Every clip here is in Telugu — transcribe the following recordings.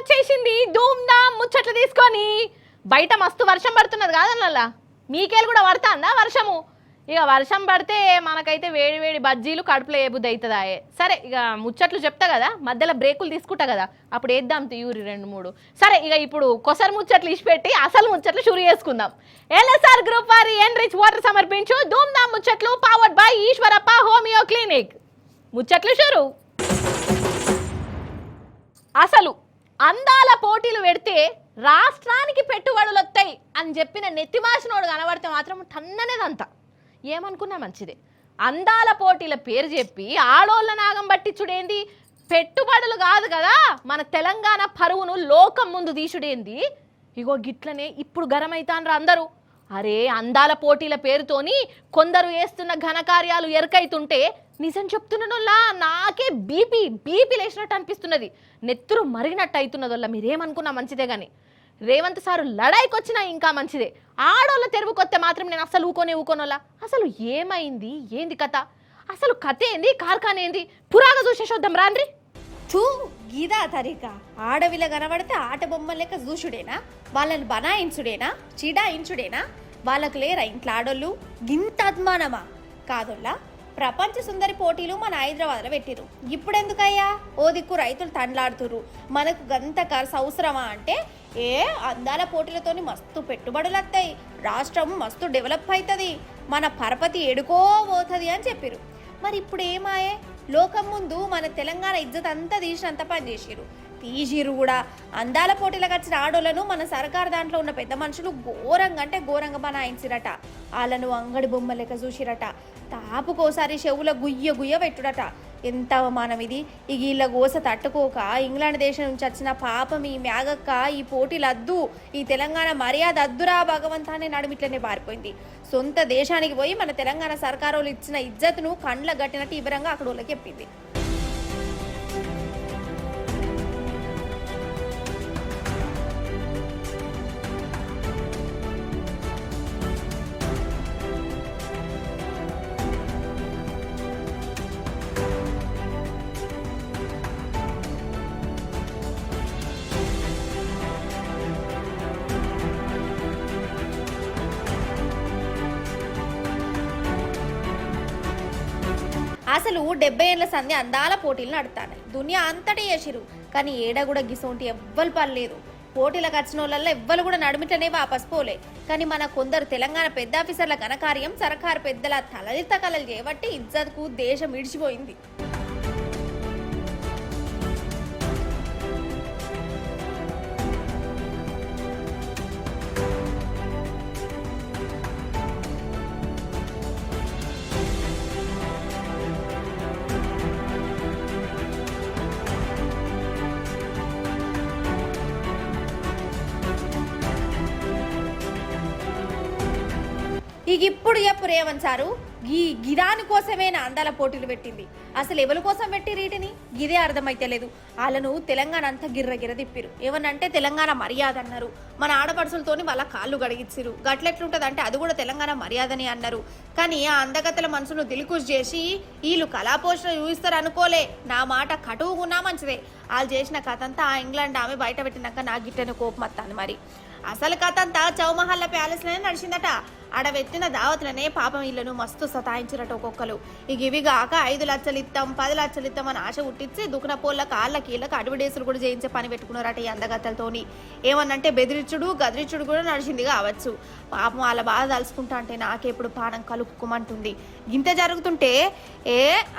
వచ్చేసింది ధూమ్ ధామ్ ముచ్చట్లు తీసుకొని. బయట మస్తు వర్షం పడుతున్నది కాదన్నల్లా, మీకేలు కూడా పడుతుందా వర్షము? ఇక వర్షం పడితే మనకైతే వేడి వేడి బజ్జీలు కడుపులో ఏ బుద్ధి అవుతుందాయే. సరే ఇక ముచ్చట్లు చెప్తా కదా, మధ్యలో బ్రేకులు తీసుకుంటా కదా, అప్పుడు వేద్దాం తీయూరి 2-3. సరే ఇక ఇప్పుడు కొసరు ముచ్చట్లు ఇచ్చిపెట్టి అసలు ముచ్చట్లు షురు చేసుకుందాం. ఎల్ఎస్ఆర్ గ్రూప్ వారి ఎన్రిచ్ వాటర్ సమర్పించు ధూమ్ ధామ్ ముచ్చట్లు powered by Eshwarappa homeo clinic. ముచ్చట్లు షురు. అసలు అందాల పోటీలు పెడితే రాష్ట్రానికి పెట్టుబడులు వస్తాయి అని చెప్పిన నెత్తిమాసినోడు కనబడితే మాత్రం టన్ననేదంతా ఏమనుకున్నా మంచిదే. అందాల పోటీల పేరు చెప్పి ఆడోళ్ళ నాగం పట్టించుడేంది? పెట్టుబడులు కాదు కదా మన తెలంగాణ పరువును లోకం ముందు తీసుడేంది? ఇగో గిట్లనే ఇప్పుడు గరమైతాన్రా అందరూ. అరే అందాల పోటీల పేరుతోని కొందరు వేస్తున్న ఘనకార్యాలు ఎరకైతుంటే నిజం చెప్తున్నోళ్ళ నాకే బీపీ లేచినట్టు అనిపిస్తున్నది, నెత్తురు మరిగినట్టు అవుతున్నదోళ్ళ. మీరేమనుకున్నా మంచిదే కానీ రేవంత్ సారు లడాయికి వచ్చినా ఇంకా మంచిదే. ఆడోళ్ళ తెరువుకొస్తే మాత్రం నేను అసలు ఊకోనోళ్ళ. అసలు ఏమైంది, ఏంది కథ, అసలు కథ ఏంది, కార్ఖానేంది, పురాగా చూసేసొద్దాం రాండ్రి. తూ గీదా తరిక ఆడవిల కనబడితే ఆట బొమ్మ లెక్క చూసుడేనా? వాళ్ళని బనాయించుడేనా? చీడాయించుడేనా? వాళ్ళకు లేరా ఇంట్లో ఆడోళ్ళు? గింత అద్మానమా కాదోళ్ళ? ప్రపంచ సుందరి పోటీలు మన హైదరాబాద్లో పెట్టిరు. ఇప్పుడెందుకయ్యా? ఓ దిక్కు రైతులు తండ్లాడుతురు, మనకు గంత ఖర్చు అవసరమా అంటే అందాల పోటీలతోని మస్తు పెట్టుబడులు వస్తాయి, రాష్ట్రం మస్తు డెవలప్ అవుతుంది, మన పరపతి ఎడుకో పోతుంది అని చెప్పిరు. మరి ఇప్పుడు ఏమాయే? లోకం ముందు మన తెలంగాణ ఇజ్జత్ అంతా తీసినంత పని తీసిరు కూడా. అందాల పోటీలకు వచ్చిన ఆడోళ్లను మన సర్కారు దాంట్లో ఉన్న పెద్ద మనుషులు ఘోరంగా అంటే ఘోరంగా బనాయించిరట. వాళ్ళను అంగడి బొమ్మ లెక్క చూసిరట. తాపుకోసారి చెవుల గుయ్య పెట్టుడట. ఎంత అవమానం ఇది! ఈ వీళ్ళ గోస తట్టుకోక ఇంగ్లాండ్ దేశం నుంచి వచ్చిన పాపం ఈ మేఘక్క ఈ పోటీలు అద్దు, ఈ తెలంగాణ మర్యాద అద్దురా భగవంతాన్ని నడుమిట్లనే పారిపోయింది. సొంత దేశానికి పోయి మన తెలంగాణ సర్కారు ఇచ్చిన ఇజ్జత్ను కండ్ల గట్టినట్టు ఇవ్వరంగా అక్కడ వాళ్ళకి చెప్పింది. అసలు 70 ఏళ్ల సంధి అందాల పోటీలు నడుతాయి, దునియా అంతటి చేసిరు. కానీ ఏడ కూడా గిసోంటి ఎవ్వరు పర్లేదు. పోటీలకు వచ్చిన వాళ్ళల్లో ఎవ్వరు కూడా నడుమిట్లనే వాపస్ పోలే. కానీ మన కొందరు తెలంగాణ పెద్ద ఆఫీసర్ల ఘనకార్యం సర్కారు పెద్దల తలదిత్త కలలు చేయబట్టి ఇజ్జత్కు దేశం ఇడిచిపోయింది. ఇక ఇప్పుడు చెప్పు రేవంత్ సారు, గిదాని కోసమేనా అందాల పోటీలు పెట్టింది? అసలు ఎవరి కోసం పెట్టి వీటిని గిదే అర్థమైతే లేదు. వాళ్ళను తెలంగాణ అంతా గిర్ర తిప్పిరు. ఏమనంటే తెలంగాణ మర్యాద అన్నారు, మన ఆడపడుసులతోని వాళ్ళ కాళ్ళు గడిగిచ్చిరు. గట్లెట్లుంటుంది అంటే అది కూడా తెలంగాణ మర్యాదని అన్నారు. కానీ ఆ అందగత్తల మనసును దిల్కుష్ చేసి వీళ్ళు కళాపోషణ చూపిస్తారు అనుకోలే. నా మాట కటువుకున్నా మంచిదే. వాళ్ళు చేసిన కథ అంతా ఆ ఇంగ్లాండ్ ఆమె బయట పెట్టినాక నా గిట్టెను కోపం వస్తాను. మరి అసలు కథ అంతా చౌమహల్ల ప్యాలెస్లోనే నడిచిందట. ఆడ పెట్టిన దావతులనే పాపం ఇళ్లను మస్తు సతాయించిరట ఒక్కొక్కరు. ఇక ఇవి కాక 5 లక్షలు ఇస్తాం 10 లక్షలు ఇస్తాం అని ఆశ ఉట్టించి దుకున పోళ్ళ కాళ్ళకి వీళ్ళకి అడ్వర్టైజులు కూడా చేయించే పని పెట్టుకున్నారట ఈ అందగత్తలతోని. ఏమన్నంటే బెదిరించుడు గదిరించుడు కూడా నడిచింది కావచ్చు. పాపం వాళ్ళ బాధ తలుసుకుంటా అంటే నాకెప్పుడు పానం కలుపుకోమంటుంది. ఇంత జరుగుతుంటే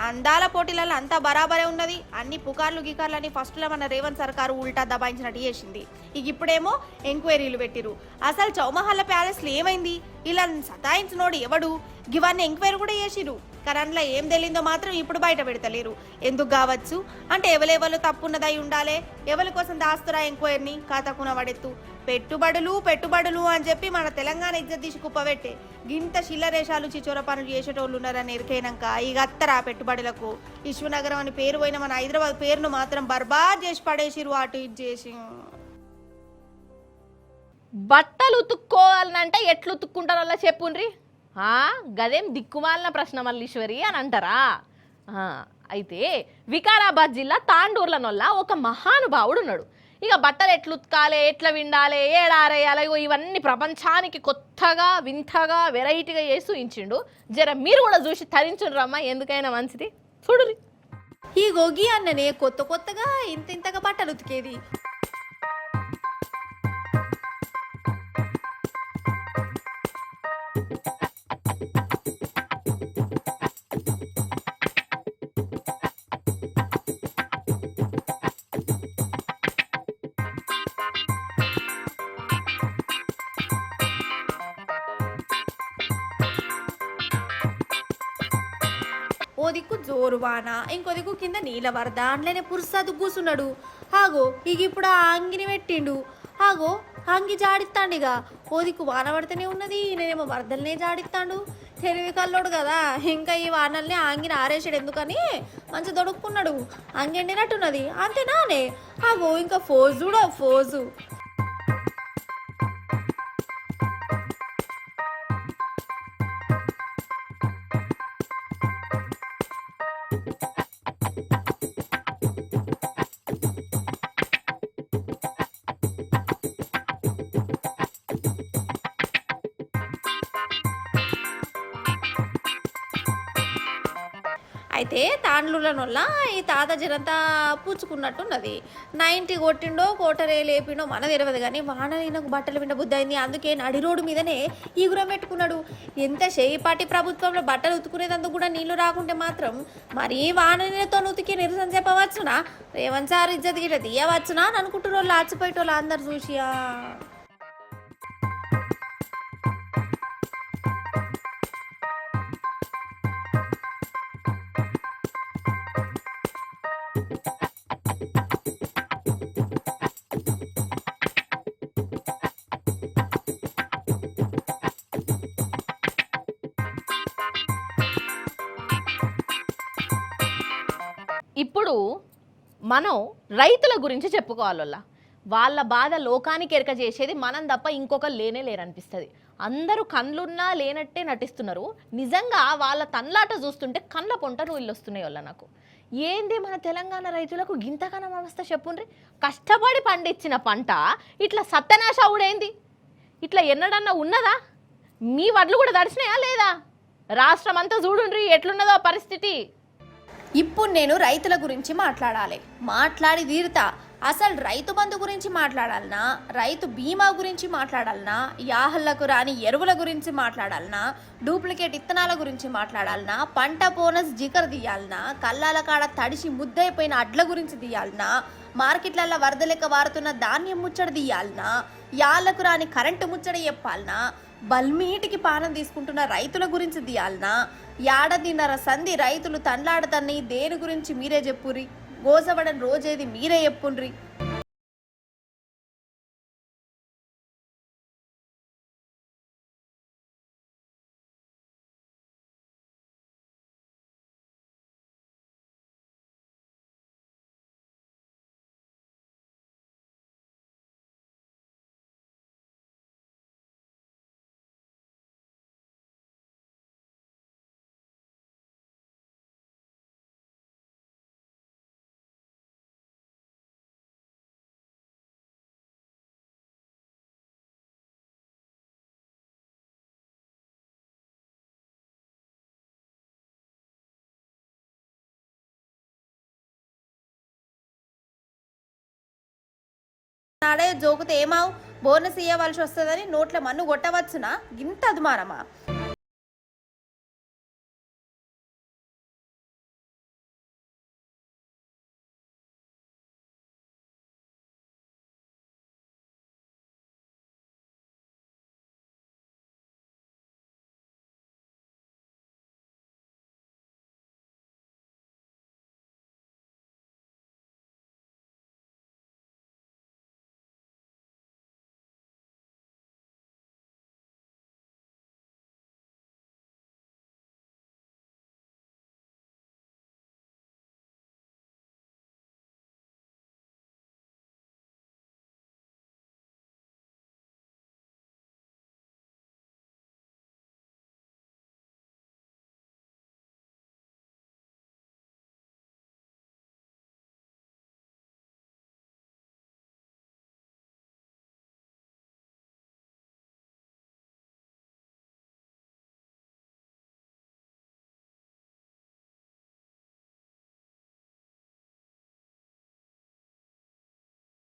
అందాల పోటీలలో అంతా బరాబరే ఉన్నది. అన్ని పుకార్లు గికార్లు అని ఫస్ట్లో మన రేవంత్ సర్కారు ఉల్టా దబాయించినట్టు చేసింది. ఇక ఇప్పుడేమో ఎంక్వైరీలు పెట్టిరు. అసలు చౌమహల్ల ప్యాలెస్లో ఏమైంది? ఇలా సతాయించినోడు ఎవడు? ఇవన్నీ ఎంక్వైరీ కూడా చేసిరు. కానీ అందులో ఏం తెలియదో మాత్రం ఇప్పుడు బయట పెడతలేరు. ఎందుకు కావచ్చు అంటే ఎవరెవరు తప్పున్నదై ఉండాలి. ఎవరి కోసం దాస్తురా ఎంక్వైరీని? కాతకున పడెత్తు. పెట్టుబడులు అని చెప్పి మన తెలంగాణ ఇజ్జత్ తీసి కుప్పబెట్టే గింత శిల్లరేషాలు చిచోర పనులు చేసేటోళ్ళు ఉన్నారని ఎరికైనాక ఇక అత్తరా పెట్టుబడులకు. విశ్వనగరం అని పేరు పోయిన మన హైదరాబాద్ పేరును మాత్రం బర్బాద్ చేసి పడేసిరు. అటు ఇటు చేసి బట్టలు ఉతుక్కోవాలనంటే ఎట్లు ఉతుక్కుంటారో అలా చెప్పుండ్రి. గదేం దిక్కుమాలిన ప్రశ్న మల్లీశ్వరి అని అంటారా? అయితే వికారాబాద్ జిల్లా తాండూర్లనొల్ల ఒక మహానుభావుడు ఉన్నాడు. ఇక బట్టలు ఎట్లు ఉతకాలి, ఎట్లా విండాలి, ఏడారేయాలి, ఇవన్నీ ప్రపంచానికి కొత్తగా వింతగా వెరైటీగా చేసి చూయించిండు. జర మీరు కూడా చూసి తరించుండ్రమ్మా, ఎందుకైనా మంచిది. చూడురి ఈ గోగి అన్ననే కొత్త కొత్తగా ఇంతగా బట్టలు ఉతికేది. ఓ దిక్కు జోరు వాన, ఇంకో దిక్కు కింద నీళ్ళ వరద, అంట్లోనే పురుసాదు కూసున్నాడు. ఆగో ఇక ఇప్పుడు ఆ అంగిని పెట్టిండు. ఆగో అంగి జాడిస్తాండిగా. ఓ దిక్కు వాన పడితేనే ఉన్నది, నేనేమో వరదలనే జాడిస్తాడు. తెలివి కల్లోడు కదా, ఇంకా ఈ వానల్ని అంగిని ఆరేసాడు ఎందుకని మంచి దొడుక్కున్నాడు. అంగి ఎండినట్టున్నది అంతేనానే. ఆగో ఇంకా ఫోజు చూడ ఫోజు. అయితే తాండ్లులనొల్ల ఈ తాత జనంతా పుచ్చుకున్నట్టున్నది. 90 కొట్టిండో కోటరే లేపిండో మన తెలియదు కానీ వాన ఈయనకు బట్టలు విండ బుద్ధి అయింది. అందుకే నడి రోడ్డు మీదనే ఈగురం పెట్టుకున్నాడు. ఎంత చేయిపాటి ప్రభుత్వంలో బట్టలు ఉతుకునేందుకు కూడా నీళ్లు రాకుంటే మాత్రం మరీ వానతో ఉతికి నిరసన చెప్పవచ్చునా? రేవంత్ సార్ ఇజ్జత్ గిట్ల తీయవచ్చునా అని అనుకుంటున్న వాళ్ళు ఆచిపోయేటోళ్ళు అందరు చూసియా. ఇప్పుడు మనం రైతుల గురించి చెప్పుకోవాలల్లా. వాళ్ళ బాధ లోకానికి ఎరక చేసేది మనం తప్ప ఇంకొకరు లేనే లేరనిపిస్తుంది. అందరూ కండ్లున్నా లేనట్టే నటిస్తున్నారు. నిజంగా వాళ్ళ తన్లాట చూస్తుంటే కండ్ల పొంట నువ్వు వస్తున్నాయి వల్ల నాకు. ఏంది మన తెలంగాణ రైతులకు గింతకనం అవస్థ చెప్పుండ్రి. కష్టపడి పండించిన పంట ఇట్లా సత్యనాశ అవుడేంది? ఇట్లా ఎన్నడన్నా ఉన్నదా? మీ వడ్లు కూడా దడిచినాయా లేదా? రాష్ట్రం అంతా చూడుండ్రి ఎట్లున్నదో పరిస్థితి. ఇప్పుడు నేను రైతుల గురించి మాట్లాడి తీరుతా. అసలు రైతు బంధు గురించి మాట్లాడాలనా, రైతు బీమా గురించి మాట్లాడాలనా, యాహళ్లకు రాని ఎరువుల గురించి మాట్లాడాలనా, డూప్లికేట్ ఇత్తనాల గురించి మాట్లాడాలనా, పంట బోనస్ జికర్ తీయాలనా, కల్లాల కాడ తడిసి ముద్దయిపోయిన అడ్ల గురించి తీయాలనా, మార్కెట్లలో వరద లెక్క వారుతున్న ధాన్యం ముచ్చట తీయాలనా, యాళ్లకు రాని కరెంటు ముచ్చట చెప్పాలనా, బల్మీటికి పానం తీసుకుంటున్న రైతుల గురించి తీయాలనా, ఏడాదిన్నర సంధి రైతులు తండ్లాడతన్ని దేని గురించి మీరే చెప్పుర్రి. గోసపడని రోజేది మీరే చెప్పుండ్రి. నాడే జోకుతే ఏమావు, బోనస్ ఇయ్యవలసి వస్తుందని నోట్ల మన్ను కొట్టవచ్చునా? ఇంత అదుమానమా?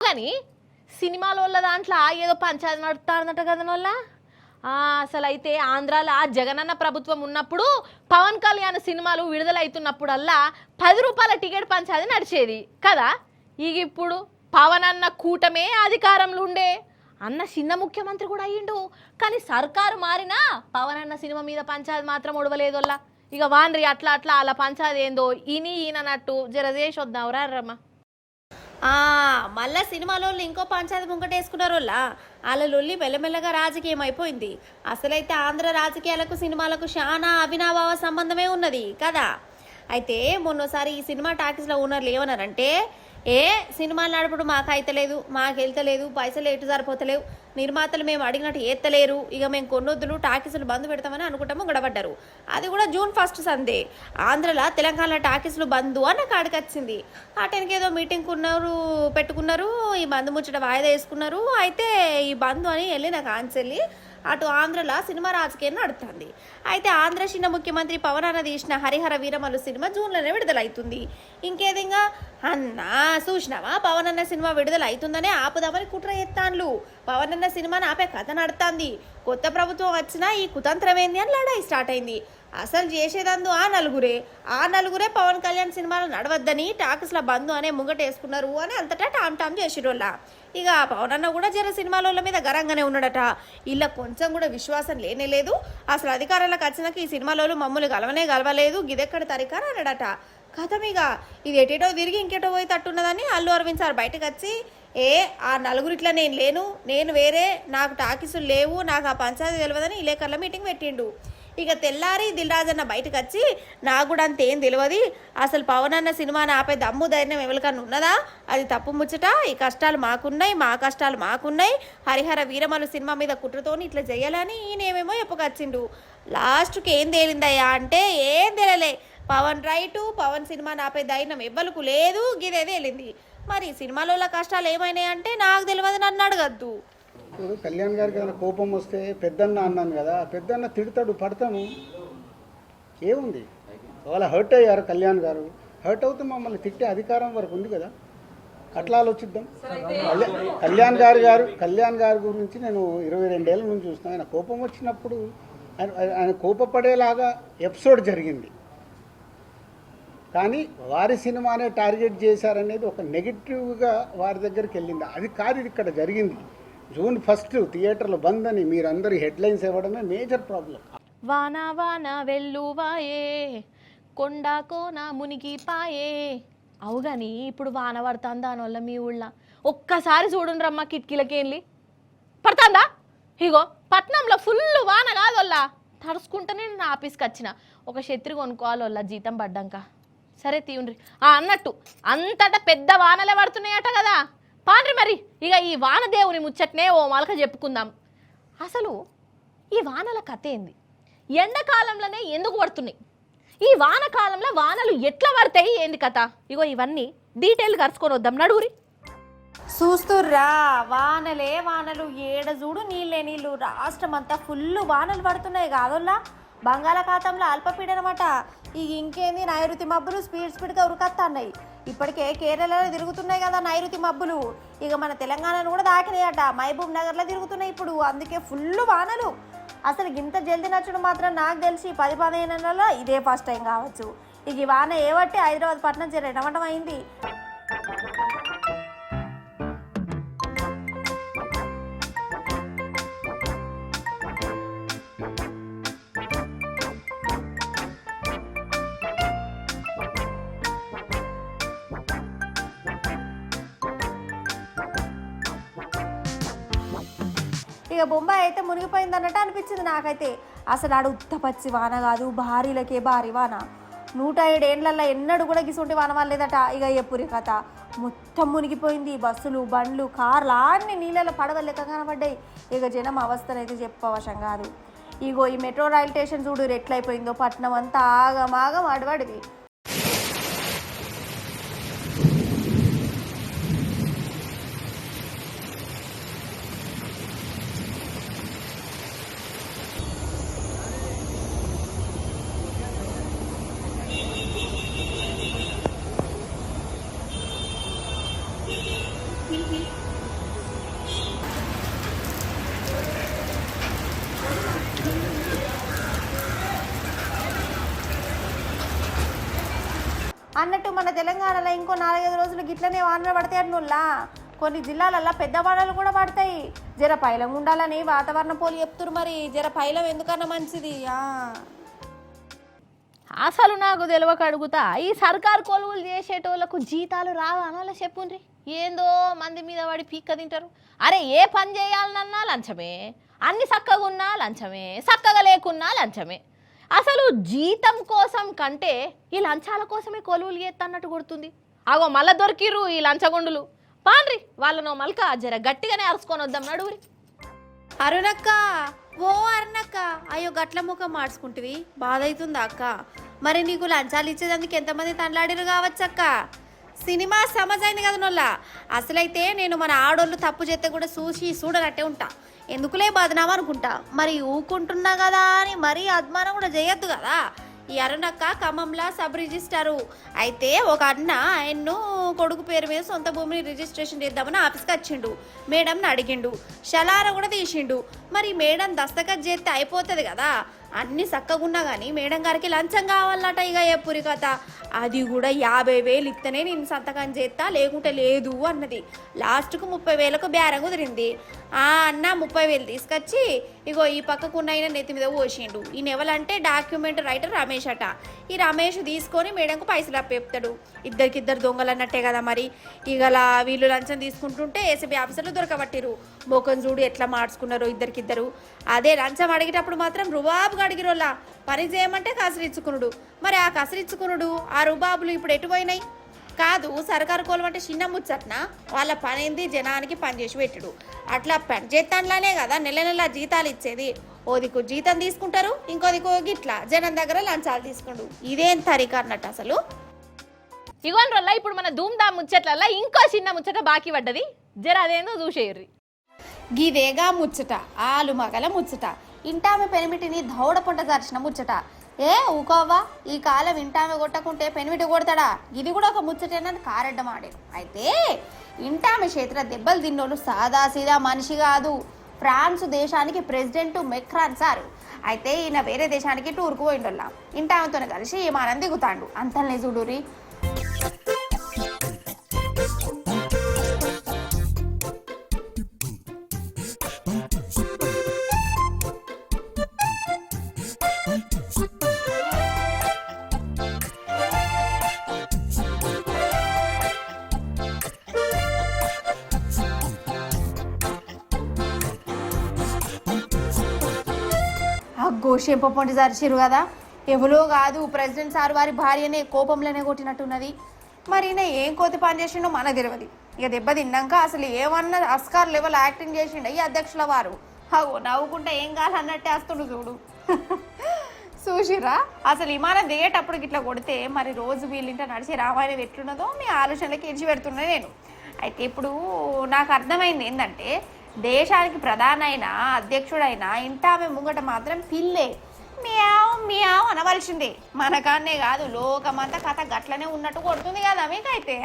కానీ సినిమాల దాంట్లో ఏదో పంచాయతీ నడుపుతారన్నట కదా వాళ్ళ అసలు అయితే ఆంధ్రాలో జగనన్న ప్రభుత్వం ఉన్నప్పుడు పవన్ కళ్యాణ్ సినిమాలు విడుదలవుతున్నప్పుడల్లా 10 రూపాయల టికెట్ పంచాయతీ నడిచేది కదా. ఇక ఇప్పుడు పవన్ అన్న కూటమే అధికారంలో ఉండే, అన్న చిన్న ముఖ్యమంత్రి కూడా అయ్యిండు, కానీ సర్కారు మారినా పవన్ అన్న సినిమా మీద పంచాయతీ మాత్రం ఒడవలేదోల్లా. ఇక వాన్రి అట్లా అట్లా అలా పంచాయతీ ఏందో ఈయనన్నట్టు జర చేసి వద్దాం రమ్మ. మళ్ళా సినిమాలో ఇంకో పంచాయతీ ముంగటేసుకున్నారు వాళ్ళ లొల్లి మెల్లమెల్లగా రాజకీయం అయిపోయింది. అసలైతే ఆంధ్ర రాజకీయాలకు సినిమాలకు చాలా అవినాభావ సంబంధమే ఉన్నది కదా. అయితే మొన్నోసారి ఈ సినిమా టాకీస్లో ఓనర్లు ఏమన్నారంటే, సినిమాలు నడుపుడు మాకు అయితలేదు, మాకు వెళ్తలేదు, పైసలు ఎటు సరిపోతలేవు, నిర్మాతలు మేము అడిగినట్టు ఏత్తలేరు, ఇక మేము కొన్నొద్దులు టాకీసులు బంద్ పెడతామని అనుకుంటాము గొడవడ్డారు. అది కూడా June 1 సందే. ఆంధ్రలో తెలంగాణ టాకీసులు బంద్ అన్న కాడికి వచ్చింది. ఆ టైంకి ఏదో మీటింగ్ పెట్టుకున్నారు, ఈ బంద్ ముచ్చట వాయిదా వేసుకున్నారు. అయితే ఈ బంద్ అని వెళ్ళి నాకు ఆన్సెళ్ళి అటు ఆంధ్రలో సినిమా రాజకీయం నడుస్తుంది. అయితే ఆంధ్ర చిన్న ముఖ్యమంత్రి పవన్ అన్న తీసిన హరిహర వీరమల్లు సినిమా జూన్లోనే విడుదలవుతుంది. ఇంకేదిగా అన్నా చూసినావా, పవన్ అన్న సినిమా విడుదల అవుతుందనే ఆపుదామని కుట్ర ఎత్తాన్లు. పవన్ అన్న సినిమాని ఆపే కథ నడుతుంది. కొత్త ప్రభుత్వం వచ్చినా ఈ కుతంత్రం ఏంది అని లడాయి స్టార్ట్ అయింది. అసలు చేసేదందు ఆ నలుగురే పవన్ కళ్యాణ్ సినిమాలు నడవద్దని టాకీస్ల బంధు అనే ముంగటేసుకున్నారు అని అంతటా టామ్ చేసిరోళ్ళ. ఇక పవన్ అన్న కూడా జర సినిమాల మీద గరంగానే ఉన్నాడట. ఇలా కొంచెం కూడా విశ్వాసం లేనేలేదు. అసలు అధికారంలోకి వచ్చినాక ఈ సినిమాలో మమ్మల్ని గలవలేదు, గిదెక్కడ తరికారు అన్నాడట. కథమిగ ఇది ఎటేటో తిరిగి ఇంకేటో పోయి తట్టున్నదని అల్లు అరవింద్ సార్ బయటకు వచ్చి, ఆ నలుగురిట్లా నేను లేను, నేను వేరే, నాకు టాకీసులు లేవు, నాకు ఆ పంచాయతీ తెలియదని విలేకరుల మీటింగ్ పెట్టిండు. ఇక తెల్లారి దిల్ రాజన్న బయటకు వచ్చి, నాకు కూడా అంతేం తెలియదు, అసలు పవన్ అన్న సినిమాని ఆపే దమ్ము ధైర్యం ఎవరికన్నా ఉన్నదా, అది తప్పు ముచ్చట, ఈ కష్టాలు మాకున్నాయి, మా కష్టాలు మాకున్నాయి, హరిహర వీరమల్లు సినిమా మీద కుట్రతోని ఇట్లా చేయాలని ఈయనేమేమో చెప్పుకొచ్చిండు. లాస్ట్కి ఏం తేలిందయ్యా అంటే ఏం తెలియలే. పవన్ రైటు, పవన్ సినిమాని ఆపే ధైర్యం ఎవ్వలకు లేదు, గిదే తేలింది. మరి సినిమాలో కష్టాలు ఏమైనాయి అంటే నాకు తెలియదు, నన్ను అడగద్దు. కళ్యాణ్ గారికి ఏదైనా కోపం వస్తే పెద్దన్న అన్నాను కదా, పెద్దన్న తిడతాడు, పడతాను, ఏముంది. వాళ్ళ హర్ట్ అయ్యారు కళ్యాణ్ గారు, హర్ట్ అవుతూ మమ్మల్ని తిట్టే అధికారం వరకు ఉంది కదా, అట్లా ఆలోచిద్దాం. కళ్యాణ్ గారి గురించి నేను 22 ఏళ్ళ నుంచి చూస్తున్నాను. ఆయన కోపం వచ్చినప్పుడు ఆయన కోపపడేలాగా ఎపిసోడ్ జరిగింది, కానీ వారి సినిమానే టార్గెట్ చేశారనేది ఒక నెగిటివ్గా వారి దగ్గరికి వెళ్ళింది. అది కాదు ఇది ఇక్కడ జరిగింది. June 1 థియేటర్లు బంద్ అని మీరందరూ హెడ్లైన్స్ ఇవ్వడమే మేజర్ ప్రాబ్లం. వాన వాన వెల్లువాయే, కొండ కోన మునిగిపాయే. అవుగాని ఇప్పుడు వాన పడుతుందా అనొల్ల మీ ఊళ్ళో ఒక్కసారి చూడండి రమ్మ, కిటికీలకేళ్ళి పడుతుందా. ఇగో పట్నంలో ఫుల్ వాన కాదొల్లా, తడుచుకుంటేనే నేను ఆఫీస్కి వచ్చిన. ఒక ఛత్రి కొనుక్కోవాలొల్లా జీతం పడ్డాక. సరే తీయండి అన్నట్టు అంతటా పెద్ద వానలే పడుతున్నాయట కదా. పాండ్రి మరి ఇక ఈ వానదేవుని ముచ్చట్నే ఓ మలక చెప్పుకుందాం. అసలు ఈ వానల కథ ఏంది, ఎండాకాలంలోనే ఎందుకు పడుతున్నాయి, ఈ వానకాలంలో వానలు ఎట్లా పడతాయి, ఏంది కథ, ఇగో ఇవన్నీ డీటెయిల్ కరుచుకొని వద్దాం నడుగురి. చూస్తుర్రా, వానలే వానలు, ఏడ చూడు నీళ్ళే నీళ్ళు, రాష్ట్రం అంతా ఫుల్ వానలు పడుతున్నాయి కాదోల్లా. బంగాళాఖాతంలో అల్పపీడనమాట. ఇక ఇంకేంది, నైరుతి మబ్బులు స్పీడ్గా ఉరుకత్తన్నాయి. ఇప్పటికే కేరళలో తిరుగుతున్నాయి కదా నైరుతి మబ్బులు, ఇక మన తెలంగాణను కూడా దాకినాయట. మహబూబ్ నగర్లో తిరుగుతున్నాయి ఇప్పుడు, అందుకే ఫుల్ వానలు. అసలు ఇంత జల్దీ నచ్చడం మాత్రం నాకు తెలిసి 10-15 నెలల్లో ఇదే ఫస్ట్ టైం కావచ్చు. ఇక ఈ వాన ఏబట్టి హైదరాబాద్ పట్టణం చెరటమటం అయింది. ఇక బొంబాయి అయితే మునిగిపోయింది అన్నట్టు అనిపించింది నాకైతే. అసలు ఆడ ఉత్తపచ్చి వాన కాదు, భారీలకే భారీ వాన. 107 ఏళ్లలో ఎన్నడూ కూడా గిసుంటి వాన వాళ్ళేదట. ఇక ఎప్పురి కథ మొత్తం మునిగిపోయింది. బస్సులు, బండ్లు, కార్లు అన్ని నీళ్ళలో పడవ లెక్క కనబడ్డాయి. ఇక జనం అవస్థనైతే చెప్పవశం కాదు. ఇగో ఈ మెట్రో రైల్ స్టేషన్ చూడు ఎట్లయిపోయిందో, పట్నం అంతా ఆగమాగం అడవడిది. Thank you. అన్నట్టు మన తెలంగాణలో ఇంకో 4-5 రోజులు గిట్లనే వానలు పడతాయి అన్నుల్లా. కొన్ని జిల్లాలల్లో పెద్ద వానలు కూడా పడతాయి. జర పైలం ఉండాలని వాతావరణ పోలు చెప్తున్నారు. మరి జర పైలం ఎందుకన్నా మంచిది. అసలు నాకు తెలియక అడుగుతా, ఈ సర్కారు కొలువులు చేసేటోళ్ళకు జీతాలు రావా అనాల చెప్పుండ్రి. ఏందో మంది మీద పడి పీక్క తింటారు. అరే ఏ పని చేయాలనన్నా లంచమే, అన్ని చక్కగా ఉన్నా లంచమే, చక్కగా లేకున్నా లంచమే. అసలు జీతం కోసం కంటే ఈ లంచాల కోసమే కొలువులు చేస్తన్నట్టు కొడుతుంది. అగో మళ్ళా దొరికిర్రు ఈ లంచగొండులు. పాండ్రి వాళ్ళనో మల్క జర గట్టిగానే అరుచుకొని వద్దాం నడువురి. అరుణక్క, ఓ అరుణక్క, అయ్యో గట్ల ముఖం మార్చుకుంటువి, బాధ అవుతుందా అక్క? మరి నీకు లంచాలు ఇచ్చేదానికి ఎంతమంది తండ్లాడిరు కావచ్చక్క? సినిమా సమజైంది కదా నొల్ల. అసలైతే నేను మన ఆడోళ్ళు తప్పు చేస్తే కూడా చూడనట్టే ఉంటా. ఎందుకులే బదనామా అనుకుంటా. మరి ఊకుంటున్నా కదా అని మరీ అద్మానం కూడా చేయొద్దు కదా. ఈ అరుణక్క ఖమ్మంలో సబ్ రిజిస్టారు. అయితే ఒక అన్న ఆయన్ను కొడుకు పేరు మీద సొంత భూమిని రిజిస్ట్రేషన్ చేద్దామని ఆఫీస్కి వచ్చిండు. మేడంని అడిగిండు, షలార కూడా తీసిండు. మరి మేడం దస్తఖత్ చేస్తే అయిపోతుంది కదా. అన్ని చక్కగున్నా కానీ మేడం గారికి లంచం కావాలన్నట. ఇక ఎప్పురి కథ. అది కూడా 50,000 ఇస్తేనే నేను సంతకం చేస్తా, లేకుంటే లేదు అన్నది. లాస్ట్కు 30,000కు బేరం కుదిరింది. ఆ అన్న 30,000 తీసుకొచ్చి ఇగో ఈ పక్కకున్న ఆయన నెత్తి మీద పోసిండు. ఈయన ఎవరంటే డాక్యుమెంట్ రైటర్ రమేష్ అట. ఈ రమేష్ తీసుకొని మేడంకు పైసలు అప్పేపుతాడు. ఇద్దరికిద్దరు దొంగలు అన్నట్టే కదా. మరి ఇగలా వీళ్ళు లంచం తీసుకుంటుంటే ఏసీబీ ఆఫీసర్లు దొరకబట్టిరు. మోకం చూడు ఎట్లా మార్చుకున్నారో ఇద్దరికిద్దరు. అదే లంచం అడిగేటప్పుడు మాత్రం రుబాబుగా అడిగిరోళ్ళ. పని చేయమంటే కసరిచ్చుకునుడు. మరి ఆ కసరిచ్చుకునుడు ఆ రుబాబులు ఇప్పుడు ఎటు పోయినాయి? కాదు సర్కారు కోలం అంటే చిన్న ముచ్చట్న. వాళ్ళ పనేంది జనానికి పనిచేసి పెట్టుడు. అట్లా పని చేస్తానులానే కదా నెల జీతాలు ఇచ్చేది. ఓదికు జీతం తీసుకుంటారు, ఇంకోదికు గిట్లా జనం దగ్గర లంచాలు తీసుకుంటు. ఇదేం తరిక అన్నట్టు అసలు. ఇగోన్ వల్ల ఇప్పుడు మన ధూమ్ధామ్ ముచ్చట్లల్లా ఇంకో చిన్న ముచ్చట బాకీ పడ్డది. జర అదేందో చూసేయర్రి. గిదేగా ముచ్చట, ఆలు మగల ముచ్చట. ఇంటామె పెనిమిటిని దౌడ పొంట జరిచిన ముచ్చట. ఏ ఊకోవా, ఈ కాలం ఇంటామె కొట్టకుంటే పెనిమిటి కొడతాడా? ఇది కూడా ఒక ముచ్చటేనని కారెడ్డమాడారు. అయితే ఇంటామె చేతిలో దెబ్బలు తిన్నోళ్ళు సాదాసీదా మనిషి కాదు. ఫ్రాన్స్ దేశానికి ప్రెసిడెంట్ మెక్రాన్ సారు. అయితే ఈయన వేరే దేశానికి టూర్కు పోయిండోళ్ళ. ఇంటామెతో కలిసి విమానం దిగుతాండు. అంతలే చూడురి. గోషేంప పొంటి జరిచిరు కదా. ఎవరో కాదు ప్రెసిడెంట్ సార్ వారి భార్యనే కోపంలోనే కొట్టినట్టున్నది. మరి ఏం కోతి పని చేసిండో మనకు తెలియదు. ఇక దెబ్బ తిన్నాక అసలు ఏమన్నా ఆస్కార్ లెవెల్ యాక్టింగ్ చేసిండ ఈ అధ్యక్షుల వారు. అగో నవ్వుకుంటే ఏం కావాలన్నట్టే వస్తుడు చూడు. చూసిరా అసలు విమానం దిగేటప్పుడు ఇట్లా కొడితే మరి రోజు వీళ్ళింట నడిచి రామాయణం ఎట్లున్నదో మీ ఆలోచనలకి ఇచ్చి పెడుతున్నా నేను. అయితే ఇప్పుడు నాకు అర్థమైంది ఏంటంటే, దేశానికి ప్రధానైన అధ్యక్షుడైన ఇంటామె ముంగట మాత్రం పిల్లే మియావ్ మియావ్ అనవలసిందే. మనకాన్నే కాదు లోకమంతా కథ గట్లనే ఉన్నట్టు కొడుతుంది కదా మీకైతే.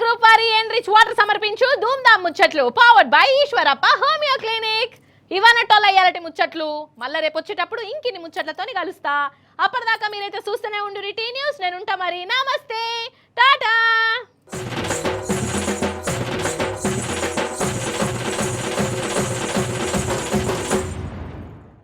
గ్రూప్ వారి ఎన్రిచ్ వాటర్ సమర్పించు ధూమ్ధామ్ ముచ్చట్లు powered by Eshwarappa homeo clinic. ఇవన్నట్టోళ్ళ అయ్యాలటి ముచ్చట్లు. మళ్ళీ రేపు వచ్చేటప్పుడు ఇంకిన్ని ముచ్చట్లతో కలుస్తా. అప్పటిదాకా మీరైతే చూస్తూనే ఉండు టీ న్యూస్. నేను ఉంటా మరి. నమస్తే, టాటా.